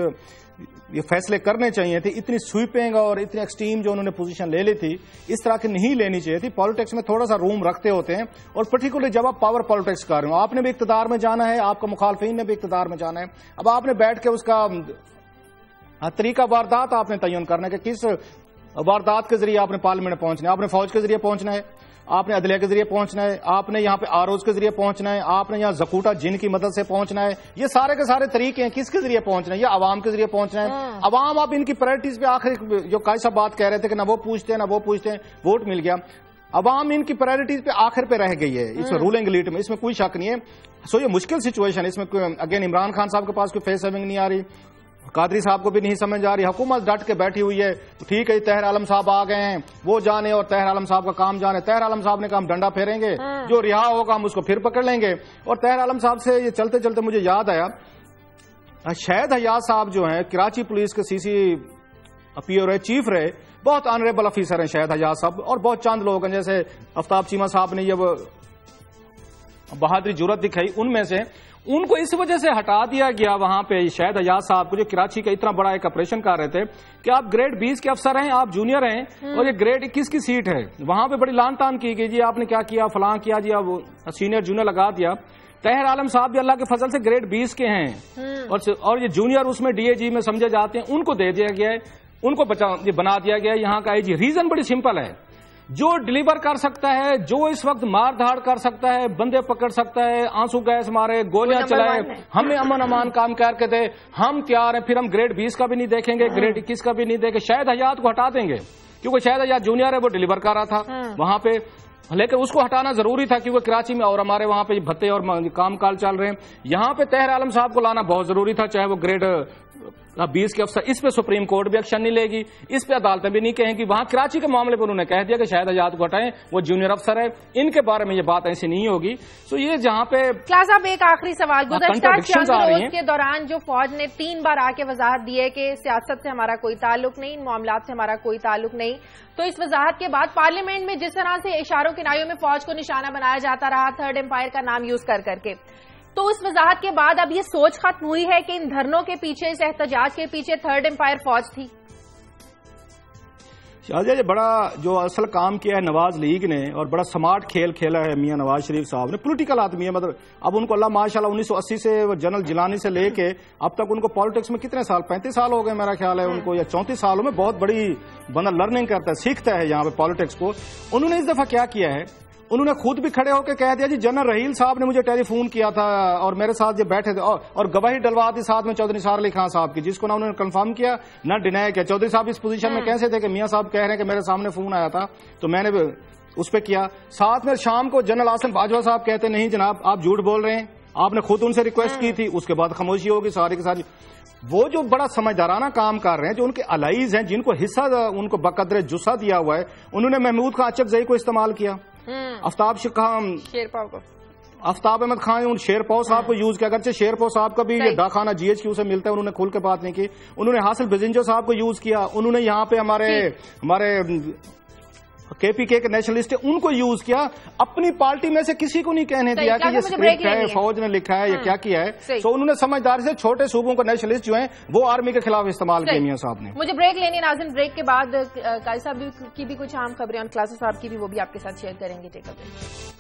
یہ فیصلے کرنے چاہیے تھے. اتنی سویپنگ اور اتنی ایکسٹریم جو انہوں نے پوزیشن لے لی تھی اس طرح کی نہیں لینی چاہیے تھی. پالیٹکس میں تھوڑا سا روم رکھتے ہوتے ہیں اور پرٹیکولرلی جب آپ پاور پالیٹکس کر رہے ہو آپ نے بھی اقتدار میں جانا ہے، آپ کا مخالفین نے بھی اقتدار میں جانا ہے. اب آپ نے بیٹھ کے اس کا طریقہ واردات آپ نے تعین کرنا ہے کہ کس واردات کے ذریعے آپ نے پارلیمنٹ میں پہنچنا ہے. آپ نے فوج کے ذریعے پہنچنا ہے، آپ نے عدلیہ کے ذریعے پہنچنا ہے، آپ نے یہاں پہ آروز کے ذریعے پہنچنا ہے، آپ نے یہاں زکوٹا جن کی مدد سے پہنچنا ہے. یہ سارے کے سارے طریقے ہیں کس کے ذریعے پہنچنا ہے؟ یہ عوام کے ذریعے پہنچنا ہے. عوام اب ان کی پرائرٹیز پہ آخر جو قائد صاحب بات کہہ رہے تھے کہ نہ وہ پوچھتے ہیں نہ وہ پوچھتے ہیں، ووٹ مل گیا. عوام ان کی پرائرٹیز پہ آخر پہ رہ گئی ہے اس میں رولنگ لیڈ میں، اس میں کوئی شک نہیں ہے. سو یہ مشکل سچویشن، اس میں اگین عمران خان صاحب کے پاس کوئی فیس سیونگ نہیں آ رہی، قادری صاحب کو بھی نہیں سمجھ آ رہی. حکومت ڈٹ کے بیٹھی ہوئی ہے. ٹھیک ہے طاہر عالم صاحب آ گئے ہیں، وہ جانے اور طاہر عالم صاحب کا کام جانے. طاہر عالم صاحب نے کہا ہم ڈنڈا پھیریں گے، جو رہا ہوگا ہم اس کو پھر پکڑ لیں گے. اور طاہر عالم صاحب سے یہ چلتے چلتے مجھے یاد آیا شاہد حیات صاحب جو ہیں کراچی پولیس کے CC PO رہے، چیف رہے، بہت آنریبل آفیسر ہیں شاہد حیات صاحب. اور بہت چند لوگ ہیں جیسے آفتاب چیمہ صاحب نے یہ بہادری جرت دکھائی، ان میں سے ان کو اس وجہ سے ہٹا دیا گیا وہاں پہ شاہد حیات صاحب کو جو کراچی کا اتنا بڑا ایک آپریشن کر رہے تھے کہ آپ گریڈ 20 کے افسر ہیں، آپ جونیئر ہیں اور یہ گریڈ 21 کی سیٹ ہے. وہاں پہ بڑی لان تان کی گئی، جی آپ نے کیا کیا، فلاں کیا، جی وہ سینئر جونیئر لگا دیا. طاہر عالم صاحب بھی اللہ کے فضل سے گریڈ 20 کے ہیں اور یہ جونیئر اس میں DAG میں سمجھے جاتے ہیں، ان کو دے دیا گیا ہے. ان کو بنا دیا گیا یہاں کا IG۔ ریزن بڑی سمپل ہے، جو ڈلیور کر سکتا ہے، جو اس وقت مار دھاڑ کر سکتا ہے، بندے پکڑ سکتا ہے، آنسو گیس مارے، گولیاں چلائے، ہمیں امن امان کام کر کے دے، ہم تیار ہیں۔ پھر ہم گریڈ 20 کا بھی نہیں دیکھیں گے، گریڈ 21 کا بھی نہیں دیکھیں گے، شاید حیات کو ہٹا دیں گے کیونکہ شاید حیات جونیئر ہے، وہ ڈلیور کر رہا تھا وہاں پہ، لیکن اس کو ہٹانا ضروری تھا کیونکہ کراچی میں اور ہمارے وہاں پہ بھتے اور کام کال چل رہے ہیں۔ یہاں پہ طاہر عالم صاحب کو لانا بہت ضروری تھا، چاہے وہ گریڈ 20 کے افسر۔ اس پہ سپریم کورٹ بھی ایکشن نہیں لے گی، اس پہ عدالتیں بھی نہیں کہیں گی۔ وہاں کراچی کے معاملے پہ انہوں نے کہہ دیا کہ شاید حجات کو ہٹائیں، وہ جونیئر افسر ہے، ان کے بارے میں یہ بات ایسی نہیں ہوگی۔ تو یہ جہاں پہ صاحب ایک آخری سوال، گزشتہ 4 روز کے دوران جو فوج نے 3 بار آ کے وضاحت دی ہے کہ سیاست سے ہمارا کوئی تعلق نہیں، ان معاملات سے ہمارا کوئی تعلق نہیں، تو اس وضاحت کے بعد پارلیمنٹ میں جس طرح سے اشاروں کنایوں میں فوج کو نشانہ بنایا جاتا رہا تھرڈ امپائر کا نام یوز کر کے، تو اس وضاحت کے بعد اب یہ سوچ ختم ہوئی ہے کہ ان دھرنوں کے پیچھے، اس احتجاج کے پیچھے تھرڈ امپائر فوج تھی؟ شازیہ جی، بڑا جو اصل کام کیا ہے نواز لیگ نے اور بڑا سمارٹ کھیل کھیلا ہے میاں نواز شریف صاحب نے، پولیٹیکل آدمی ہے، مطلب اب ان کو اللہ ماشاءاللہ 1980 سے جنرل جیلانی سے لے کے اب تک ان کو پالیٹکس میں کتنے سال، 35 سال ہو گئے میرا خیال ہے ان کو، یا 34 سالوں میں بہت بڑی بندہ لرننگ کرتا ہے، سیکھتا ہے یہاں پہ پالیٹکس کو۔ انہوں نے اس دفعہ کیا کیا ہے، انہوں نے خود بھی کھڑے ہو کے کہہ دیا جی جنرل رحیل صاحب نے مجھے ٹیلی فون کیا تھا اور میرے ساتھ جو بیٹھے تھے اور گواہی ڈلوا دی ساتھ میں چودھری نثار علی خان صاحب کی، جس کو نہ انہوں نے کنفرم کیا نہ ڈینائی کیا۔ چودھری صاحب اس پوزیشن میں کیسے تھے کہ میاں صاحب کہہ رہے ہیں کہ میرے سامنے فون آیا تھا تو میں نے اس پہ کیا۔ ساتھ میں شام کو جنرل آصف باجوہ صاحب کہتے نہیں جناب آپ جھوٹ بول رہے ہیں، آپ نے خود ان سے ریکویسٹ کی تھی، اس کے بعد خاموشی ہوگی ساری کی ساری۔ وہ جو بڑا سمجھدارانہ کام کر رہے ہیں، جو ان کے الائز ہیں جن کو حصہ ان کو بقدر جثہ دیا ہوا ہے، انہوں نے محمود خان اچکزئی کو استعمال کیا، آفتاب احمد خان ان شیر پاؤ صاحب کو یوز کیا، اگرچہ شیر پاؤ صاحب کا بھی یہ ڈاکخانہ GHQ سے ملتا ہے، انہوں نے کھل کے بات نہیں کی۔ انہوں نے حاصل بزنجو صاحب کو یوز کیا، انہوں نے یہاں پہ ہمارے KPK کے نیشنلسٹ ان کو یوز کیا، اپنی پارٹی میں سے کسی کو نہیں کہنے دیا کہ یہ اسکرپٹ ہے فوج نے لکھا ہے یا کیا کیا ہے۔ سو انہوں نے سمجھدار سے چھوٹے صوبوں کو نیشنلسٹ جو ہیں وہ آرمی کے خلاف استعمال کیا میاں صاحب نے۔ مجھے بریک لینی ناظرین، بریک کے بعد قائد صاحب کی بھی کچھ اہم خبریں اور کلاسز صاحب کی بھی وہ بھی آپ کے ساتھ شیئر کریں گے۔ ٹیک اوے۔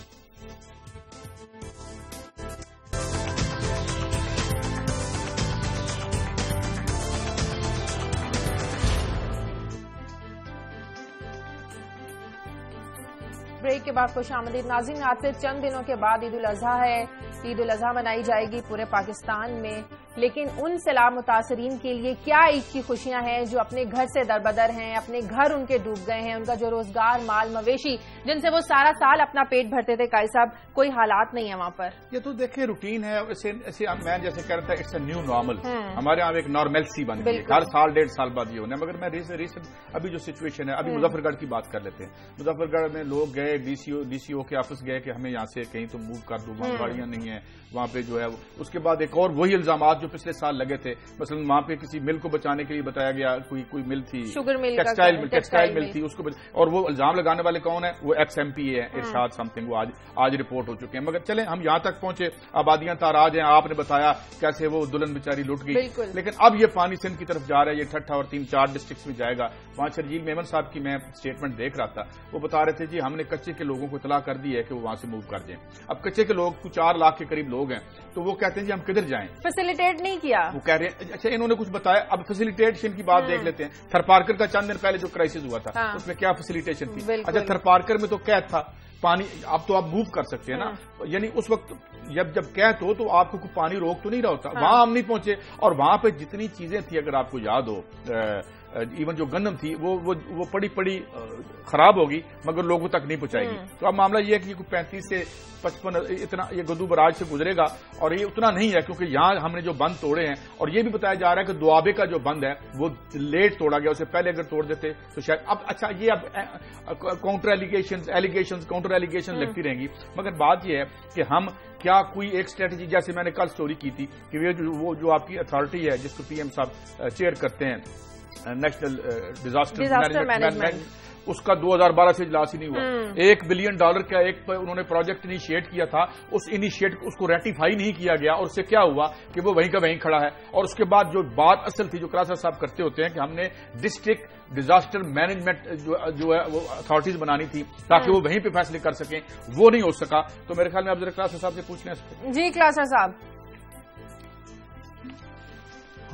بریک کے بعد خوش آمدید ناظرین، آج سے چند دنوں کے بعد عید الاضحیٰ ہے۔ عید الاضحیٰ منائی جائے گی پورے پاکستان میں، لیکن ان سیلاب متاثرین کے لیے کیا عید کی خوشیاں ہیں جو اپنے گھر سے دربدر ہیں، اپنے گھر ان کے ڈوب گئے ہیں، ان کا جو روزگار مال مویشی جن سے وہ سارا سال اپنا پیٹ بھرتے تھے، قائد صاحب کوئی حالات نہیں ہے وہاں پر؟ یہ تو دیکھیں روٹین ہے، میں جیسے کہہ رہا تھا اٹس اے نیو نارمل، ہمارے یہاں ایک نارملسی بن گئی ہے، ہر سال 1.5 سال بعد یہ ہونا ہے۔ مگر میں ریسنٹ ابھی جو سچویشن ہے، ابھی مظفر گڑھ کی بات کر لیتے ہیں۔ مظفر گڑھ میں لوگ گئے DCO کے آفس گئے کہ ہمیں یہاں سے کہیں تو موو کر دو، وہاں گاڑیاں نہیں ہیں وہاں پہ جو ہے۔ اس کے بعد ایک اور وہی الزامات جو پچھلے سال لگے تھے، مثلا وہاں پہ کسی مل کو بچانے کے لیے بتایا گیا، کوئی مل تھی ٹیکسٹائل مل تھی، اس کو اور وہ الزام لگانے والے کون ہیں؟ وہ ایکس MP ہے ارشاد سم تھنگ، وہ آج رپورٹ ہو چکے ہیں۔ مگر چلیں ہم یہاں تک پہنچے، آبادیاں تاراج ہیں، آپ نے بتایا کیسے وہ دلہن بیچاری لٹ گئی، لیکن اب یہ پانی سندھ کی طرف جا رہا ہے، یہ ٹھٹھا اور 3-4 ڈسٹرکٹس میں جائے گا۔ وہاں شرجیل میمن صاحب کی میں اسٹیٹمنٹ دیکھ رہا تھا، وہ بتا رہے تھے جی ہم نے کچے کے لوگوں کو اطلاع کر دی ہے کہ وہ وہاں سے موو کر جائیں۔ اب کچے کے لوگ 4 لاکھ کے قریب لوگ ہیں، تو وہ کہتے ہیں جی ہم کدھر جائیں، فیسیلیٹیٹ نہیں کیا، وہ کہہ رہے ہیں اچھا انہوں نے کچھ بتایا۔ اب فیسیلیٹیشن کی بات دیکھ لیتے ہیں، تھر پارکر کا چند دن پہلے جو کرائسس ہوا تھا اس میں کیا فیسیلیٹیشن تھی؟ اچھا تھر پارکر میں تو قید تھا پانی، اب تو آپ موو کر سکتے ہیں نا، یعنی اس وقت جب قید ہو تو آپ کو کوئی پانی روک تو نہیں رہا ہوتا، وہاں ہم نہیں پہنچے۔ اور وہاں پہ جتنی چیزیں تھیں اگر آپ کو یاد ہو، ایون جو گندم تھی وہ پڑی خراب ہوگی مگر لوگوں تک نہیں پہنچائے گی۔ تو اب معاملہ یہ ہے کہ یہ 35 سے 55 اتنا یہ گدو براج سے گزرے گا، اور یہ اتنا نہیں ہے کیونکہ یہاں ہم نے جو بند توڑے ہیں، اور یہ بھی بتایا جا رہا ہے کہ دوآبے کا جو بند ہے وہ لیٹ توڑا گیا، اسے پہلے اگر توڑ دیتے تو شاید اب اچھا یہ اب کاؤنٹر ایلیگیشن لگتی رہیں گی۔ مگر بات یہ ہے کہ ہم کیا کوئی ایک اسٹریٹجی، جیسے میں نے کل سٹوری کی تھی کہ وہ جو آپ کی اتھارٹی ہے جس کو PM صاحب چیئر کرتے ہیں، نیشنل ڈیزاسٹر مینجمنٹ، اس کا 2012 سے اجلاس ہی نہیں ہوا۔ $1 بلین کا ایک انہوں نے پروجیکٹ انیشیٹ کیا تھا، اس کو ریٹیفائی نہیں کیا گیا، اور اس سے کیا ہوا کہ وہ وہیں کا وہیں کھڑا ہے۔ اور اس کے بعد جو بات اصل تھی جو کلاسر صاحب کرتے ہوتے ہیں کہ ہم نے ڈسٹرکٹ ڈیزاسٹر مینجمنٹ جو ہے وہ اتھارٹیز بنانی تھی تاکہ وہ وہیں پہ فیصلے کر سکیں، وہ نہیں ہو سکا۔ تو میرے خیال میں اب ذرا کلاسر صاحب سے پوچھ لیں۔ جی کلاسر صاحب،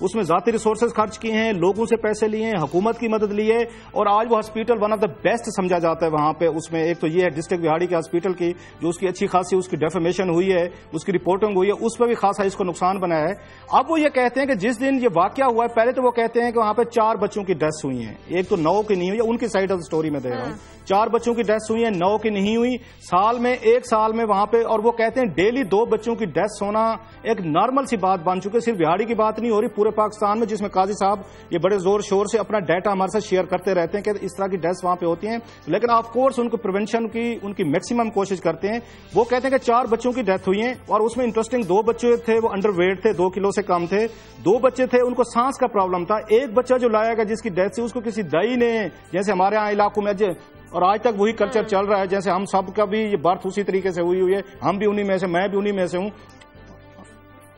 اس میں ذاتی ریسورسز خرچ کیے ہیں, لوگوں سے پیسے لیے ہیں, حکومت کی مدد لی ہے, اور آج وہ hospital one of the best سمجھا جاتا ہے وہاں پہ. اس میں ایک تو یہ ہے ڈسٹرکٹ بہاڑی کے ہاسپٹل کی جو اس کی اچھی خاصی اس کی ڈیفیمیشن ہوئی ہے, اس کی رپورٹنگ ہوئی ہے, اس پہ بھی خاصا اس کو نقصان بنایا ہے. اب وہ یہ کہتے ہیں کہ جس دن یہ واقعہ ہوا ہے, پہلے تو وہ کہتے ہیں کہ وہاں پہ 4 بچوں کی ڈیتھ ہوئی ہیں, ایک تو 9 کی نہیں ہوئی, ان کی سائڈ آف سٹوری میں دے رہا ہوں. 4 بچوں کی ڈیتھ ہوئی ہیں, 9 کی نہیں ہوئی. ایک سال میں وہاں پہ, اور وہ کہتے ہیں ڈیلی 2 بچوں کی ڈیتھ ہونا ایک نارمل سی بات بن چکی ہے. صرف بہاڑی کی بات نہیں ہو رہی, پورے پاکستان میں, جس میں قاضی صاحب یہ بڑے زور شور سے اپنا ڈیٹا ہمارے ساتھ شیئر کرتے رہتے ہیں کہ اس طرح کی ڈیتھ وہاں پہ ہوتی ہیں. لیکن آف کورس ان کو پریونشن کی ان کی میکسیمم کوشش کرتے ہیں. وہ کہتے ہیں کہ 4 بچوں کی ڈیتھ ہوئی ہیں, اور اس میں انٹرسٹنگ 2 بچے تھے وہ انڈر ویٹ تھے, 2 کلو سے کم تھے. 2 بچے تھے ان کو سانس کا پرابلم تھا. ایک بچہ جو لایا گیا جس کی ڈیتھ تھی اس کو کسی دائی نے, جیسے ہمارے یہاں علاقوں میں اور آج تک وہی کلچر چل رہا ہے, جیسے ہم سب کا بھی یہ برتھ اسی طریقے سے ہوئی ہے, ہم بھی انہی میں سے, میں بھی انہی میں سے ہوں.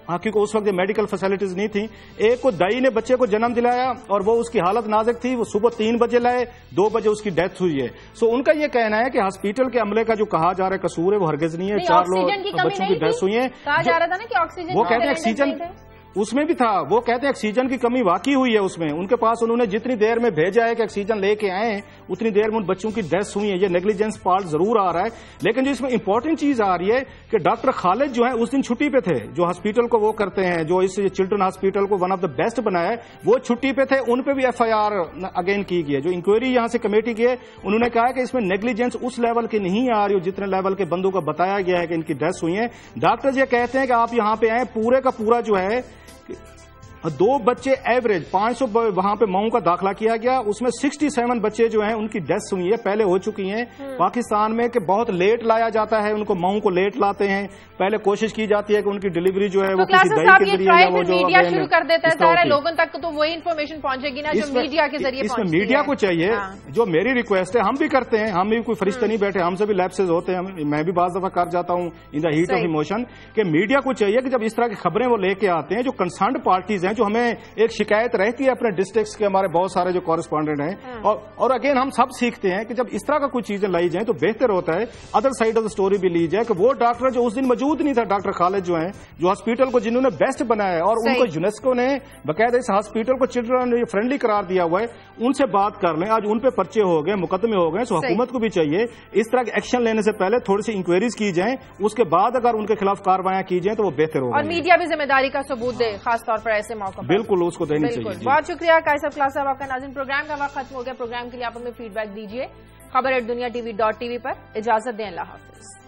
کیونکہ اس وقت میڈیکل فیسلٹیز نہیں تھیں. ایک کو دائی نے بچے کو جنم دلایا اور وہ اس کی حالت نازک تھی, وہ صبح 3 بجے لائے, 2 بجے اس کی ڈیتھ ہوئی ہے. سو ان کا یہ کہنا ہے کہ ہاسپٹل کے عملے کا جو کہا جا رہا ہے قصور ہے وہ ہرگز نہیں ہے. 4 بچوں کی ڈیتھ ہوئی ہیں. کہا جا رہا تھا نا کہ آکسیجن, وہ کہتے ہیں آکسیجن اس میں بھی تھا. وہ کہتے ہیں آکسیجن کی کمی واقعی ہوئی ہے اس میں. ان کے پاس انہوں نے جتنی دیر میں بھیجا ہے کہ آکسیجن لے کے آئے اتنی دیر میں ان بچوں کی ڈیتھ ہوئی ہے. یہ نیگلیجنس پارٹ ضرور آ رہا ہے, لیکن جو اس میں امپورٹنٹ چیز آ رہی ہے کہ ڈاکٹر خالد جو ہے اس دن چھٹی پہ تھے, جو ہاسپٹل کو وہ کرتے ہیں, جو اس چلڈرن ہاسپٹل کو ون آف دا بیسٹ بنایا ہے, وہ چھٹی پہ تھے. ان پہ بھی FIR اگین کی گئی ہے. جو انکوائری یہاں سے کمیٹی کی ہے انہوں نے کہا کہ اس میں نیگلیجنس اس لیول کی نہیں آ رہی جتنے لیول کے بندوں کا بتایا گیا ہے کہ ان کی ڈیتھ ہوئی ہیں. ڈاکٹر یہ کہتے ہیں کہ آپ یہاں پہ آئیں, پورے کا پورا جو ہے 2 بچے ایوریج 500 وہاں پہ مئو کا داخلہ کیا گیا, اس میں 67 بچے جو ہیں ان کی ڈیتھ ہوئی ہے, پہلے ہو چکی ہیں. پاکستان میں کہ بہت لیٹ لایا جاتا ہے ان کو, مئو کو لیٹ لاتے ہیں. پہلے کوشش کی جاتی ہے کہ ان کی ڈلیوری جو ہے وہ کسی دائی کے ذریعے وہ جو میڈیا شروع کر دیتا ہے, سارے لوگوں تک تو وہی انفارمیشن پہنچے گی نا جو میڈیا کے ذریعے. اس میں میڈیا کو چاہیے, جو میری ریکویسٹ ہے, ہم بھی کرتے ہیں, ہم بھی کوئی فرشتے نہیں بیٹھے, ہم سے بھی لیپسز ہوتے ہیں, میں بھی بعض دفعہ کر جاتا ہوں ان دا ہیٹ آف ایموشن, کہ میڈیا کو چاہیے کہ جب اس طرح کی خبریں وہ لے کے آتے ہیں, جو کنسرنڈ پارٹیز ہیں, جو ہمیں ایک شکایت رہتی ہے اپنے ڈسٹرکٹس کے, ہمارے بہت سارے جو کورسپونڈنٹ ہیں, اور اگین ہم سب سیکھتے ہیں کہ جب اس طرح کا کوئی چیزیں لائی جائیں تو بہتر ہوتا ہے other side of the story بھی لی جائے, کہ وہ ڈاکٹر جو اس دن موجود نہیں تھا, ڈاکٹر خالد جو ہیں, جو ہاسپٹل کو جنہوں نے بیسٹ بنایا ہے, اور ان کو یونیسکو نے باقاعدہ اس ہاسپٹل کو چلڈرن فرینڈلی قرار دیا ہوا ہے, ان سے بات کر لیں. آج ان پہ پرچے ہو گئے, مقدمے ہو گئے. سو حکومت کو بھی چاہیے اس طرح کے ایکشن لینے سے پہلے تھوڑی سی انکوائریز کی جائیں, اس کے بعد اگر ان کے خلاف کارروائیاں کی جائیں تو وہ بہتر ہوگا. اور میڈیا بھی ذمہ داری کا ثبوت دے, خاص طور پر ایسے موقع پر. بالکل اس کو دینی چاہیے. بہت شکریہ قائص صاحب کلاس صاحب آپ کا. ناظرین پروگرام کا وقت ختم ہو گیا. پروگرام کے لیے آپ ہمیں فیڈ بیک دیجیے. خبر@دنیا TV.tv پر. اجازت دیں, اللہ حافظ.